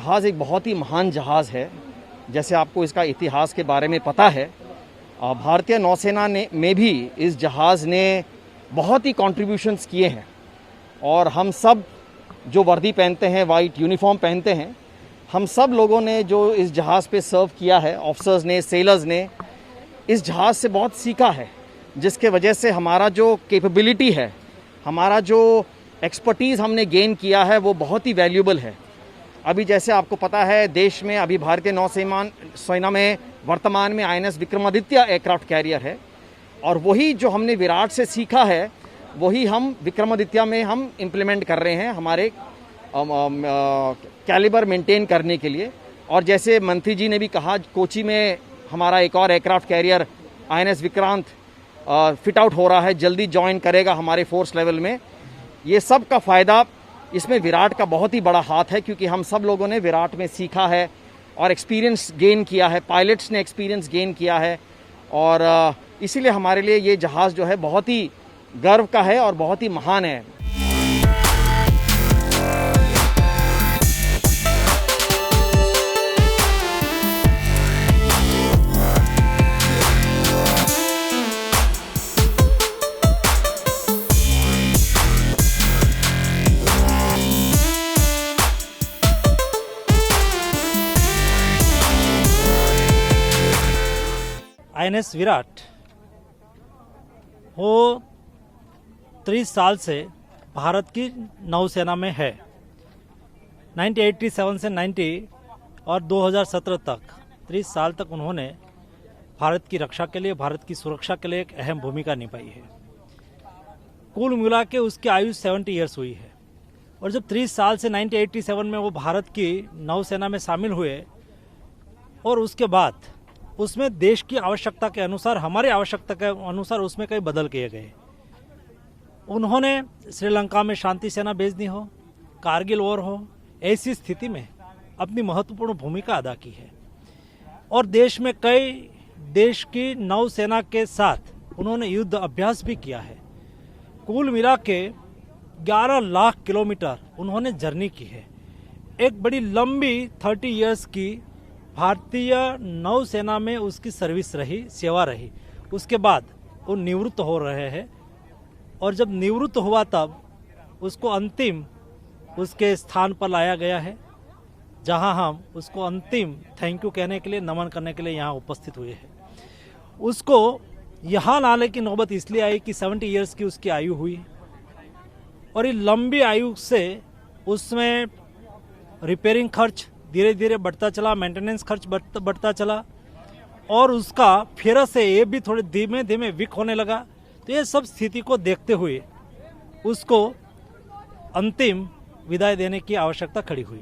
जहाज़ एक बहुत ही महान जहाज़ है। जैसे आपको इसका इतिहास के बारे में पता है, भारतीय नौसेना ने में भी इस जहाज़ ने बहुत ही कॉन्ट्रीब्यूशंस किए हैं। और हम सब जो वर्दी पहनते हैं, वाइट यूनिफॉर्म पहनते हैं, हम सब लोगों ने जो इस जहाज़ पे सर्व किया है, ऑफिसर्स ने, सेलर्स ने, इस जहाज़ से बहुत सीखा है, जिसके वजह से हमारा जो कैपेबिलिटी है, हमारा जो एक्सपर्टीज़ हमने गेन किया है, वो बहुत ही वैल्यूबल है। अभी जैसे आपको पता है, देश में अभी भारतीय नौसेना में वर्तमान में INS विक्रमादित्य एयरक्राफ्ट कैरियर है, और वही जो हमने विराट से सीखा है वही हम विक्रमादित्य में हम इम्प्लीमेंट कर रहे हैं हमारे कैलिबर मेंटेन करने के लिए। और जैसे मंत्री जी ने भी कहा, कोची में हमारा एक और aircraft carrier INS Vikrant fit out हो रहा है, जल्दी ज्वाइन करेगा हमारे फोर्स लेवल में। ये सब का फ़ायदा इसमें विराट का बहुत ही बड़ा हाथ है, क्योंकि हम सब लोगों ने विराट में सीखा है और एक्सपीरियंस गेन किया है, पायलट्स ने एक्सपीरियंस गेन किया है। और इसीलिए हमारे लिए ये जहाज़ जो है बहुत ही गर्व का है और बहुत ही महान है। INS विराट वो 30 साल से भारत की नौसेना में है। 1987 से 90 और 2017 तक 30 साल तक उन्होंने भारत की रक्षा के लिए, भारत की सुरक्षा के लिए एक अहम भूमिका निभाई है। कुल मिला के उसकी आयु 70 ईयर्स हुई है। और जब 30 साल से 1987 में वो भारत की नौसेना में शामिल हुए, और उसके बाद उसमें देश की आवश्यकता के अनुसार, हमारी आवश्यकता के अनुसार उसमें कई बदल किए गए। उन्होंने श्रीलंका में शांति सेना भेज दी हो, कारगिल वॉर हो, ऐसी स्थिति में अपनी महत्वपूर्ण भूमिका अदा की है। और देश में कई देश की नौसेना के साथ उन्होंने युद्ध अभ्यास भी किया है। कुल मिला के 11 लाख किलोमीटर उन्होंने जर्नी की है। एक बड़ी लंबी 30 इयर्स की भारतीय नौसेना में उसकी सर्विस रही, सेवा रही। उसके बाद वो निवृत्त हो रहे हैं, और जब निवृत्त हुआ तब उसको अंतिम उसके स्थान पर लाया गया है, जहां हम उसको अंतिम थैंक यू कहने के लिए, नमन करने के लिए यहाँ उपस्थित हुए हैं। उसको यहाँ लाने की नौबत इसलिए आई कि 70 इयर्स की उसकी आयु हुई, और ये लंबी आयु से उसमें रिपेयरिंग खर्च धीरे धीरे बढ़ता चला, मेंटेनेंस खर्च बढ़ता चला, और उसका फिर से ये भी थोड़े धीमे धीमे वीक होने लगा। तो ये सब स्थिति को देखते हुए उसको अंतिम विदाई देने की आवश्यकता खड़ी हुई।